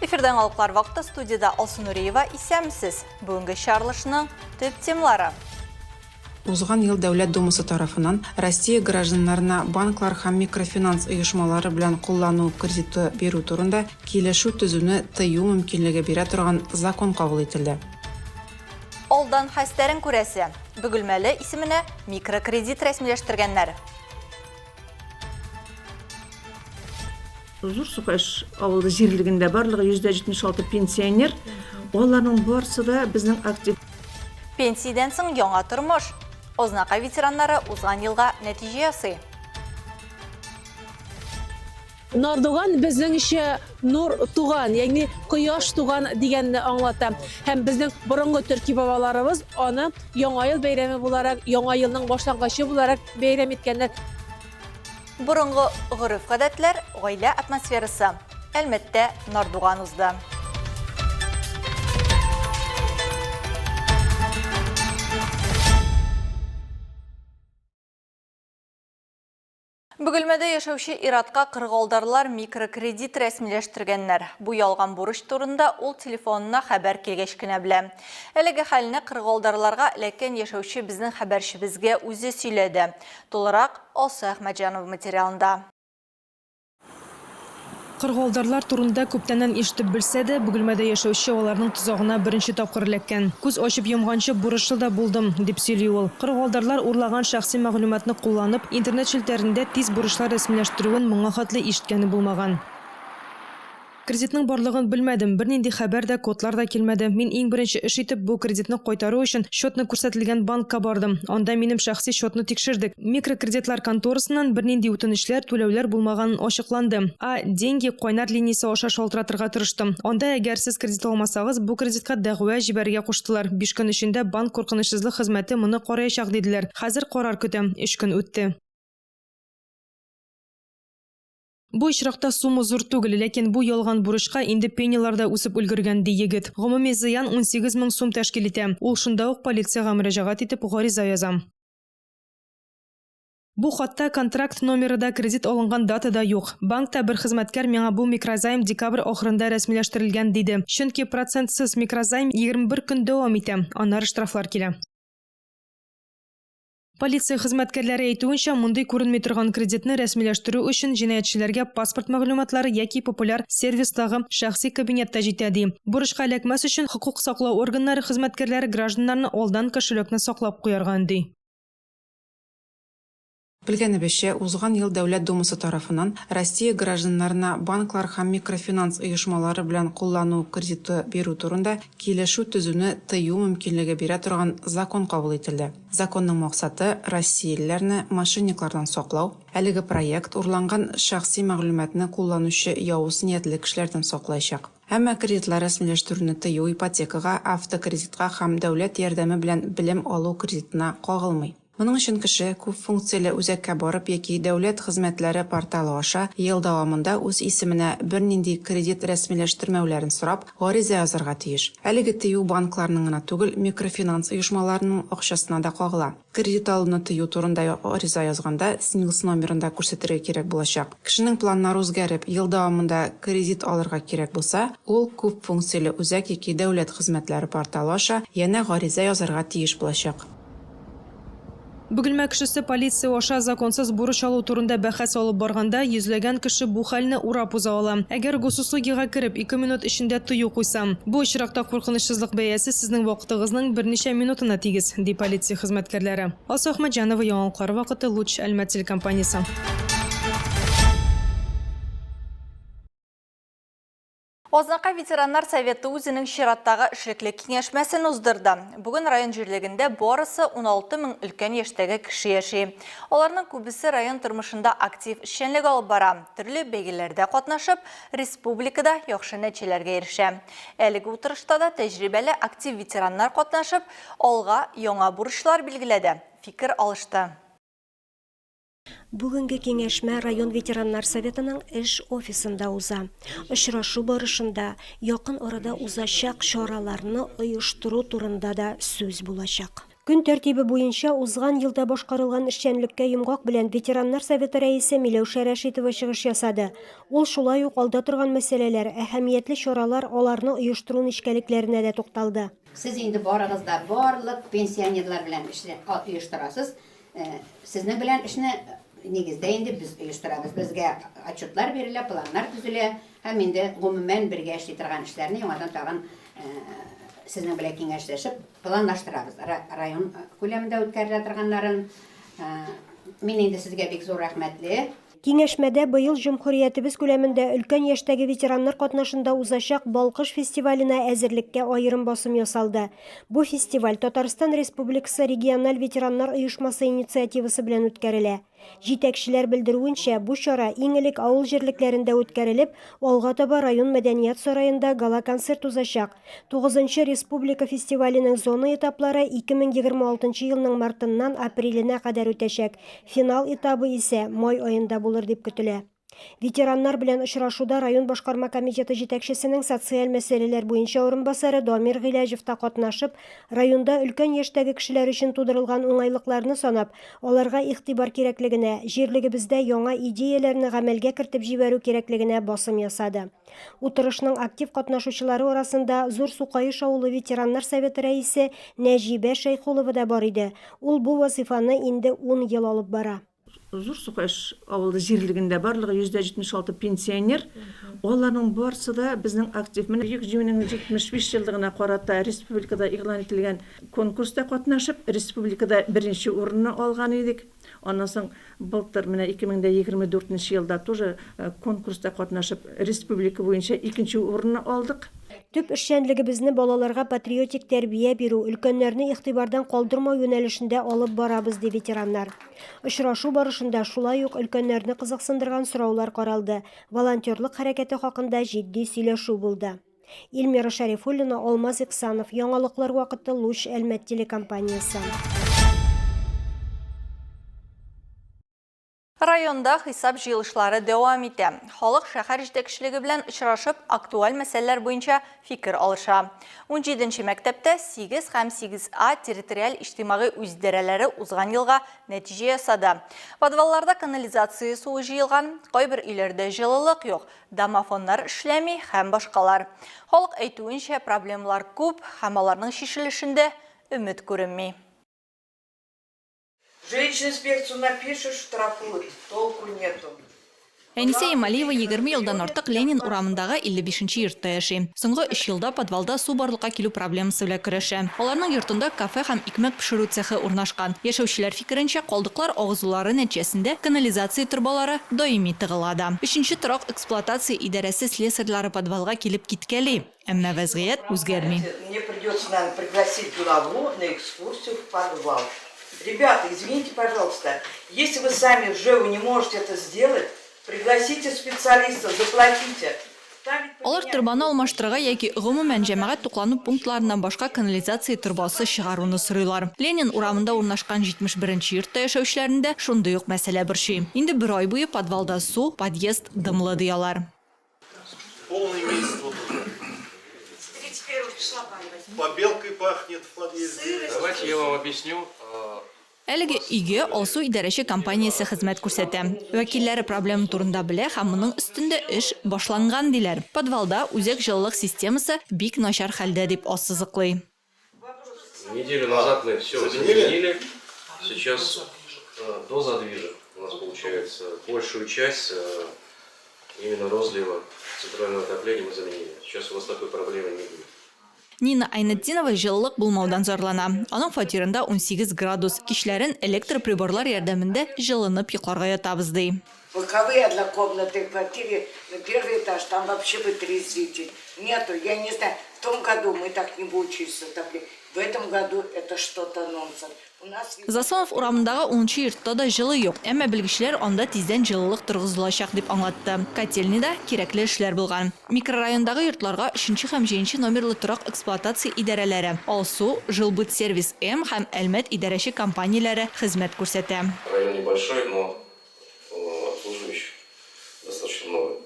Эфирден алыклар вакытта студияда Алсу Нуриева исәмсез. Бүгенге чаралышның төп темалары. Узган ел Дәүләт Думасы тарафынан Россия гражданнарына банклар һәм микрофинанс оешмалары белән куллану кредиты бирү турында килешү төзүне тыю мөмкинлеге бирә торган закон кабул ителде. Олдан хәстәрен күрәсе. Бөгелмәле исеменә микрокредит рәсмиләштергәннәр. Зур Сукаш авылы җирлегендә барлыгы 176 пенсионер, аларның барысы да безнең актив. Пенсиядән соң яңа тормыш. Ознака ветераннары узган елга нәтиҗә ясый. Нордуган безнең ише нур туган, ягъни кояш туган дигәнне аңлата. Һәм безнең борынгы төрки бабаларыбыз аны яңа ел бәйрәме буларак, яңа елның башлангычы буларак бәйрәм иткәннәр. Борынгы гореф-гадәтләр, гаилә атмосферасы. Әлбәттә, Нордуган узды. Бөгелмәдә яшәүче иратка кыргылдарлар микрокредит рәсмиләштергәннәр. Бу ялган бурыч турында ул телефонына хәбәр килгәч кенә белә. Әлеге хәлне кыргылдарларга эләккән яшәүче безнең хәбәрчебезгә үзе сөйләде. Тулырак Алсу Әхмәтҗанова материалында. Кыргылдарлар турында күптәннән ишетеп белсә дә, Бөгелмәдә яшәүче аларның тузагына беренче тапкыр эләккән. Күз ачып йомганчы бурычлы да булдым, дип сөйли ул. Кыргылдарлар урлаган шәхси мәгълүматны кулланып, интернет челтәрендә тиз бурычлар рәсмиләштерүен моңа хәтле ишеткәне булмаган. Кредитның барлыгын белмәдем, бернинди хәбәр дә, кодлар да килмәде. Мин иң беренче эш итеп бу кредитны кайтару өчен счетны күрсәтелгән банкка бардым. Анда минем шәхси счетны тикшердек. Микрокредитлар конторасыннан бернинди үтенечләр, түләүләр булмаганын ачыкланды. Деньги кайнар линиясе аша шалтыратырга тырыштым. Анда әгәр сез кредит алмасагыз, бу кредитка дәгъва җибәрергә куштылар. 5 көн эчендә банк куркынычсызлык хезмәте моны караячак диделәр. Хәзер карар көтәм. 3 көн үтте. Бу очракта сума зур түгел, ләкин бу ялган бурычка инде пениларда үсеп өлгергән ди егет. Гомуми зыян 18 000 сум тәшкил итә. Ул шунда ук полициягә мөрәҗәгать итеп гариза яза. Бу хатта контракт номеры да, кредит алынган дата да юк. Банкта бер хезмәткәр миңа бу микрозайм декабрь ахырында рәсмиләштерелгән диде. Чөнки процентсыз микрозайм 21 көн дәвам итә. Аннары штрафлар килә. Полиция хезмәткәрләре әйтүенчә, мондый күренми торган кредитны рәсмиләштерү өчен җинаятьчеләргә паспорт мәгълүматлары яки популяр сервистагы шәхси кабинетта җитә ди. Бурычка эләкмәс өчен хокук саклау органнары хезмәткәрләре гражданнарны алдан кошелекне саклап куярган ди. Белгәнебезчә, узган ел Дәүләт Думасы тарафынан Россия гражданнарына банклар һәм микрофинанс оешмалары белән куллану кредиты бирү турында килешү төзүне тыю мөмкинлеге бирә торган закон кабул ителде. Законның максаты россиялеләрне мошенниклардан саклау. Әлеге проект урланган шәхси мәгълүматны кулланучы явыз ниятле кешеләрдән саклаячак. Әмма кредитлар рәсмиләштерүне тыю ипотекага, автокредитка һәм дәүләт ярдәме белән белем алу кредитына кагылмый. Моның өчен кеше күп функцияле үзәккә барып яки дәүләт хезмәтләре порталы аша ел дәвамында үз исеменә бернинди кредит рәсмиләштермәүләрен сорап, гариза язарга тиеш. Әлеге тыю банкларның гына түгел, микрофинанс оешмаларының акчасына да кагыла. Кредит алуны тыю турында гариза язганда СНИЛС номерында күрсәтергә кирәк булачак. Кешенең планнары үзгәреп, ел дәвамында кредит алырга кирәк булса, ул күп функцияле үзәк яки дәүләт хезмәтләре порталы аша янә гариза язарга тиеш булачак. Бөгелмә кешесе полиция аша законсыз бурыч алу турында бәхәс алып барганда, йөзләгән кеше бу хәлне урап уза ала. Әгәр госуслугига кереп 2 минут эчендә тыю куйсам, бу очракта куркынычсызлык бәясе сезнең вакытыгызның берничә минутына тигез, ди полиция хезмәткәрләре. Алсу Әхмәтҗанова, яңалыклар вакыты, Луч Әлмәт телекомпаниясе. Ознака ветераннар советы үзенең чираттагы эшлекле киңәшмәсен уздырды. Бүген район җирлегендә барысы 16 000 өлкән яшьтәге кеше яши. Аларның күбесе район тормышында актив эшчәнлек алып бара. Төрле бәйгеләрдә катнашып, республикада яхшы нәтиҗәләргә ирешә. Әлеге утырышта да тәҗрибәле актив ветераннар катнашып, алга яңа бурычлар билгеләде. Фикер алышты. Бүгенге киңәшмә район ветераннар советының эш офисында уза. Очрашу барышында якын арада узачак чараларны оештыру турында да сүз булачак. Күн тәртибе буенча узган елда башкарылган эшчәнлеккә йомгак белән ветераннар советы рәисе Миләүшә Рәшитова чыгыш ясады. Ул шулай ук алда торган мәсьәләләр, әһәмиятле чаралар, аларны оештыру нечкәлекләренә дә тукталды. Сез инде барыгызда барлык пенсионерлар белән эшне оештырасыз. Сезнең белән эшне нигездә инде без оештырабыз. Безгә отчетлар бирелә, планнар төзелә, һәм инде гомумән бергә эшли торган эшләрне яңадан тагын сезнең белән киңәшләшеп планлаштырабыз. Район күләмендә үткәрелә торганнарын мин инде сезгә бик зур рәхмәтле. Киңәшмәдә быел җөмһүриятебез күләмендә өлкән яшьтәге ветераннар катнашында узачак Балкыш фестиваленә әзерлеккә аерым басым ясалды. Бу фестиваль Татарстан Республикасы региональ ветераннар оешмасы инициативасы белән үткәрелә. Җитәкчеләр белдерүенчә, бу чара иң элек авыл җирлекләрендә үткәрелеп, алга таба район мәдәният сараенда гала-концерт узачак. 9-нчы Республика фестиваленең зона этаплары 2026 елның мартыннан апреленә кадәр үтәчәк. Финал этабы исә май аенда булыр дип көтелә. Ветераннар белән очрашуда район башкарма комитеты җитәкчесенең социаль мәсьәләләр буенча орынбасары Дамир Гыйләҗев та катнашып, районда өлкән яшьтәге кешеләр өчен тудырылган уңайлыкларны санап, аларга игътибар кирәклегенә, җирлегебездә яңа идеяләрне гамәлгә кертеп җибәрү кирәклегенә басым ясады. Утырышның актив катнашучылары арасында Зур Сукаеш авылы ветераннар советы рәисе Нәҗибә Шәйхулова да бар иде. Ул бу вазифаны инде 10 ел алып бара. Зур Сукаеш авылы җирлегендә барлыгы 176 пенсионер. Аларның барысы да безнең актив. Менә 2075 еллыгына карата республикада игълан ителгән конкурста катнашып, республикада беренче урынны алган идек. Аннан соң былтыр менә 2024 елда тоже конкурста катнашып, республика буенча 2нче урынны алдык. Төп эшчәнлегебезне балаларга патриотик тәрбия бирү, өлкәннәрне игътибардан калдырмау юнәлешендә алып барабыз ди ветераннар. Очрашу барышында шулай ук өлкәннәрне кызыксындырган сораулар каралды. Волонтерлык хәрәкәте хакында җитди сөйләшү булды. Илмира Шәрифуллина, Алмаз Иксанов, Яңалыклар вакыты, Луч, Әлмәт телекомпаниясе. Районда хисап җыелышлары дәвам итә. Халык шәһәр җитәкчелеге белән очрашып, актуаль мәсьәләләр буенча фикер алыша. 17нче мәктәптә 8 һәм 8А территориаль иҗтимагый үзидарәләре узган елга нәтиҗә ясады. Подвалларда канализация суы җыелган, кайбер өйләрдә җылылык юк, домофоннар эшләми һәм башкалар. Халык әйтүенчә, проблемалар күп һәм аларның шешелешендә өмет күренми. Жилищную-инспекцию напишешь, штрафуют, толку нету. Әнисә Ималиева 20 елдан артык Ленин урамындагы 55-нче йортта яши. Соңгы 3 елда подвалда су барлыкка килү проблемасы белән көрәшә. Аларның йортында кафе һәм икмәк пешерү цехы урнашкан. Яшәүчеләр фикеренчә, калдыклар агызулары нәтиҗәсендә канализация трубалары даими тыгылады. 3нче торак эксплуатация идарәсе слесарьлары подвалга килеп киткәли. Әмма вазгыять үзгәрми. Мне придется, наверное, пригласить главу на экскурсию в подвал. Ребята, извините, пожалуйста, если вы сами в ЖЭУ не можете это сделать, пригласите специалиста, заплатите. Алар трубаны алмаштырырга яки гомумән җәмәгать туклану пунктларыннан башка канализация трубасы чыгаруны сорыйлар. Ленин урамында урнашкан 71-нче йортта яшәүчеләрендә шундый ук мәсьәлә борчый. Инде бер ай буе подвалда су, подъезд дымлы диялар. Полный месяц вот уже. 31 числа Побелкой пахнет в подъезде. Давайте я вам объясню. Әлеге өйгә алсу идарәче компаниясе хезмәт күрсәтә. Вәкилләре проблема турында белә һәм моның өстендә эш башланган диләр. Подвалда үзәк җылылык системасы бик начар хәлдә дип ассызыклый. Неделю назад мы все заменили. Сейчас до задвижек у нас получается большую часть именно розлива центрального отопления мы заменили. Сейчас у нас такой проблемы не будет. Нина Айнетдинова җылылык булмаудан зарлана. Аның фатирында 18 градус. Кичләрен электр приборлар ярдәмендә җылынып йокларга ятабыз ди. Боковые однокомнатные квартиры на первый этаж, там вообще бы 3 зрителя. Нету, я не знаю, в том году мы так не получились отопление. В этом году это что-то нонсенс. Засонов урамындагы 10нчы йортта да җылы юк. Әмма белгечләр анда тиздән җылылык торгызылачак дип аңлатты. Котельнида кирәкле эшләр булган. Микрорайондагы йортларга 3нче һәм 7нче номерлы торак эксплуатация идарәләре, Алсу, Жилбыт сервис М һәм Әлмәт идарәче компанияләре хезмәт күрсәтә. Район небольшой, но обслуживающих достаточно много.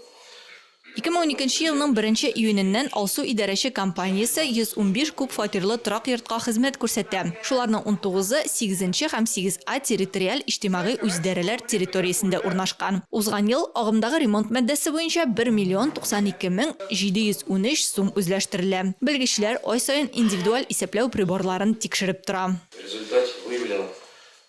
2012 елның 1 июненнән Алсу идарәче компаниясе 115 күп фатирлы торак йортка хезмәт күрсәтә. Шуларның 19-ы 8 һәм 8А территориаль иҗтимагый үзидарәләр территориясендә урнашкан. Узган ел агымдагы ремонт мәддәсе буенча 1 миллион 92 713 сум үзләштерелә. Белгечләр ай саен индивидуаль исәпләү приборларын тикшереп тора. В результате выявлено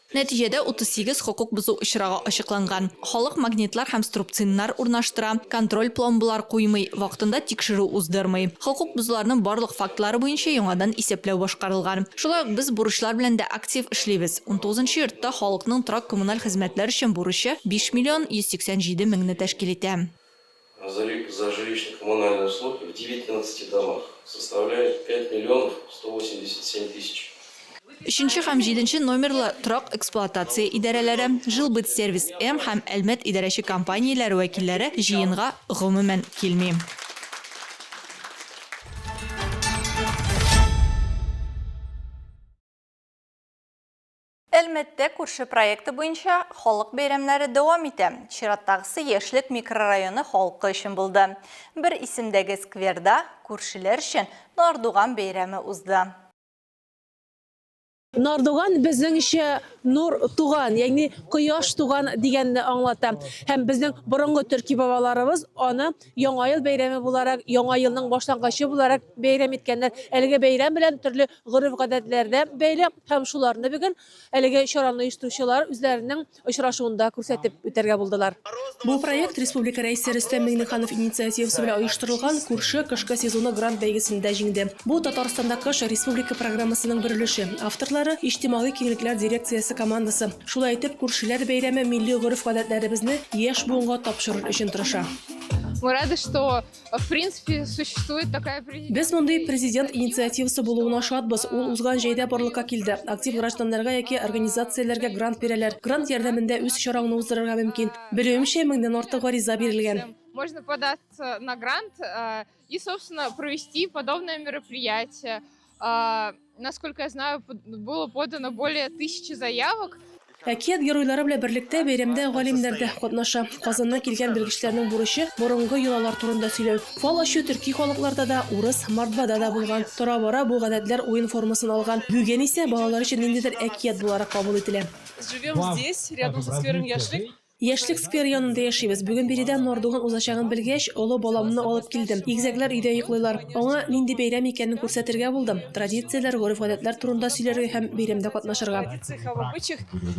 Нәтиҗәдә 38 хокук бозу очрагы ачыкланган. Халык магнитлар һәм струбциннар урнаштыра, контроль пломбалар куймый, вакытында тикшерү уздырмый. Хокук бозуларның барлык фактлары буенча яңадан исәпләү башкарылган. Шулай ук біз бурычлар белән дә актив эшлибез. 19-нчы йортта халыкның торак коммуналь хезмәтләр өчен бурычы 5 миллион 187 меңне тәшкил итә. за жилищно-коммунальные услуги в 19 домах составляет 5 миллионов 187 тысяч. 3 һәм 7 номерлы торак эксплуатация идарәләре, Жилбыт сервис М һәм Әлмәт идарәче компанияләре вәкилләре җыенга гомумән килми. Әлмәттә күрше проекты буенча халык бәйрәмнәре дәвам итә. Чираттагысы Яшьлек микрорайоны халкы өчен булды. Бер исемдәге скверда күршеләр өчен Нардуган бәйрәме узды. Нардуган безнең ише нур туган, ягъни кояш туган дигәнне аңлата. Һәм безнең борынгы төрки бабаларыбыз аны Яңа ел бәйрәме буларак, Яңа елның башлангычы буларак бәйрәм иткәннәр. Әлеге бәйрәм белән төрле гореф-гадәтләрдә бәйле һәм шуларны бүген әлеге чараны оештыручылар үзләренең очрашуында күрсәтеп үтәргә булдылар. Бу проект Республика рәисе Рөстәм Миңнеханов инициативасы белән оештырылган күрше кышкы сезоны грант бәйгесендә җиңде. Бу Татарстанда кыш республика программасының бер өлеше. Авторлары иҗтимагый киңлекләр дирекциясе командасы. Шулай итеп, күршеләр бәйрәме милли гореф-гадәтләребезне яшь буынга тапшырыр өчен тырыша. Мы рады, что в принципе существует такая Без мондый президент инициативасы булуына шатбыз. Ул узган җәйдә барлыкка килде. Актив гражданнарга яки организацияләргә грант бирәләр. Грант ярдәмендә үз чараңны уздырырга мөмкин. Белүемчә, 1000дән артык гариза бирелгән. Можно податься на грант и, собственно, провести подобное мероприятие. Насколько я знаю, было подано более 1000 заявок. Әкият геройлары белән берлектә бәйрәмдә галимнәр дә катнаша. Казаннан килгән белгечләрнең бурычы борынгы йолалар турында сөйләү. Фал ачу төрки халыкларда да, урыс, мордвада да булган. Тора-бара бу гадәтләр уен формасын алган. Бүген исә балалар өчен ниндидер әкият буларак кабул ителә. Живем здесь, рядом со сквером Яшьлек. Яшьлек сквер янында яшибез. Бүген биредә Нардуган узачагын белгәч, олы баламны алып килдем. Игезәкләр өйдә йоклыйлар. Аңа нинди бәйрәм икәнен күрсәтергә булдым. Традицияләр, гореф-гадәтләр турында сөйләргә һәм бәйрәмдә катнашырга.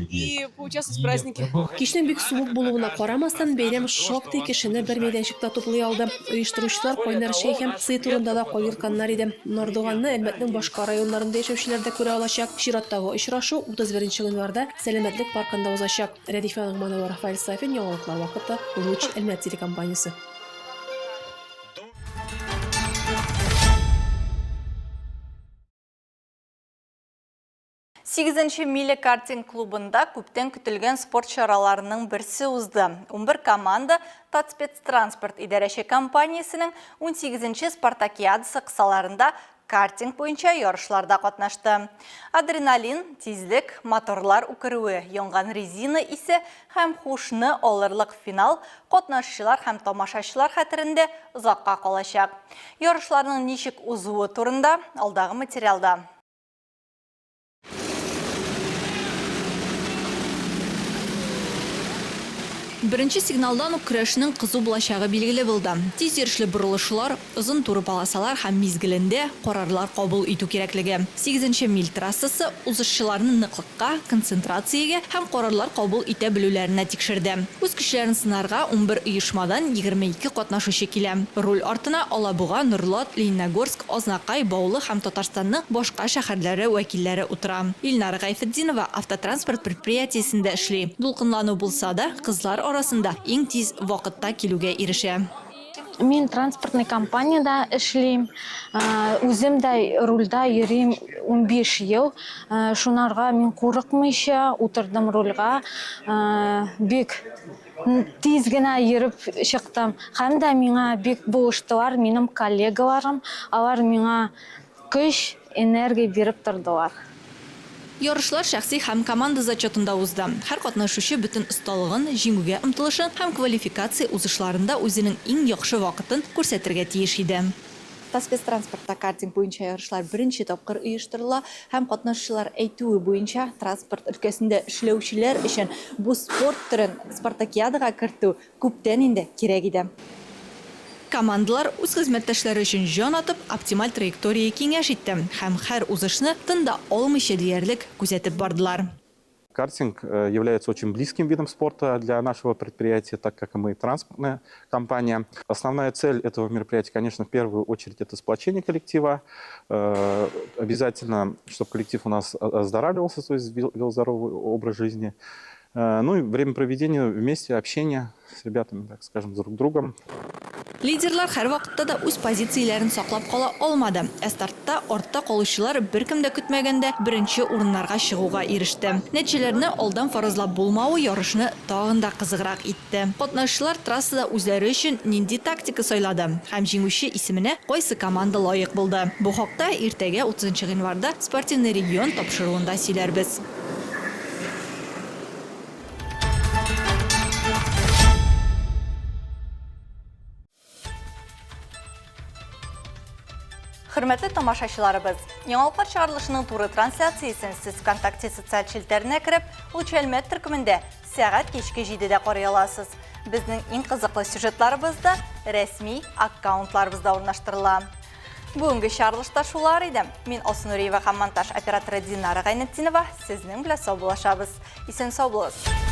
И поучаствовать в празднике. Кичнең бик суык булуына карамастан, бәйрәм шактый кешене бер мәйданчыкта туплый алды. Оештыручылар кайнар чәй һәм сый турында да кайгыртканнар иде. Нардуганны Әлмәтнең башка районнарында яшәүчеләр дә күрә алачак. Чираттагы очрашу 31 январьда Сәламәтлек паркында узачак. Рәдифә Нугманова, Рафаэль Сафин, яңалыклар вакыты, Луч Әлмәт телекомпаниясе. 8-нче миле картинг клубында күптән көтелгән спорт чараларының берсе узды. 11 команда Татспецтранспорт идарәче компаниясенең 18-нче спартакиадасы кысаларында картинг буенча ярышларда катнашты. Адреналин, тизлек, моторлар үкерүе, янган резина исе һәм хушны алырлык финал катнашчылар һәм тамашачылар хәтерендә озакка калачак. Ярышларның ничек узуы турында алдагы материалда. Беренче сигналдан ук көрәшнең кызу булачагы билгеле булды. Тиз йөрүшле бурылышлар, озын туры полосалар һәм мизгелендә карарлар кабул итү кирәклеге. 8-нче миль трассасы узышчыларның ныклыкка, концентрациягә һәм карарлар кабул итә белүләренә тикшерде. Үз көчләрен сынарга 11 оешмадан 22 катнашучы килә. Руль артына Алабуга, Нурлат, Лениногорск, Азнакай, Баулы һәм Татарстанның башка шәһәрләре вәкилләре утыра. Илнара Гайфетдинова автотранспорт предприятиесендә эшли. Дулкынлану булса да, кызлар арасында иң тиз вакытта килүгә ирешә. Мин транспортный компанияда эшлим. Үзем дә рульда йөрим 15 ел. Шунарга мин курыкмыйча утырдым рульга. Бик тиз генә йөреп чыктым. Һәм дә миңа бик булыштылар минем коллегаларым. Алар миңа көч, энергия биреп тордылар. Ярышлар шәхси һәм команда зачетында узды. Һәр катнашучы бүтән осталыгын, җиңүгә омтылышын һәм квалификация узышларында үзенең иң яхшы вакытын күрсәтергә тиеш иде. Спецтранспортта картинг буенча ярышлар беренче тапкыр оештырыла һәм катнашучылар әйтүе буенча транспорт өлкәсендә эшләүчеләр өчен бу спорт төрен спартакиадага кертү күптән инде кирәк иде. Командалар үз хезмәттәшләре өчен җан атып, оптималь траектория киңәш итте һәм һәр узышны тында алмыйча диярлек күзәтеп бардылар. Картинг является очень близким видом спорта для нашего предприятия, так как мы транспортная компания. Основная цель этого мероприятия, конечно, в первую очередь это сплочение коллектива. Обязательно, чтобы коллектив у нас оздоравливался, то есть вел здоровый образ жизни. Ну и время проведения вместе, общение с ребятами, так скажем, друг другом. Лидерлар һәр вакытта да үз позицияләрен саклап кала алмады. Стартта артта калучылар беркем дә көтмәгәндә беренче урыннарга чыгуга иреште. Нәтиҗәләрне алдан фаразлап булмавы ярышны тагын да кызыграк итте. Катнашучылар трассада үзләре өчен нинди тактика сайлады һәм җиңүче исеменә кайсы команда лаек булды. Бу хакта иртәгә 30 январьда спортивный регион тапшыруында сөйләрбез. Хөрмәтле тамашачыларыбыз, яңалыклар чыгарылышының туры трансляциясын сез ВКонтакте социаль челтәренә кереп, Лучелмәт төркемендә сәгать кичке 7-дә карый аласыз. Безнең иң кызыклы сюжетларыбызда рәсми аккаунтларыбызда урнаштырыла. Бүгенге чыгарылышта шулар иде. Мин Алсынуриева һәм монтаж операторы Динара Гайнетдинова сезнең белән сау булашабыз. Исән сау булыгыз.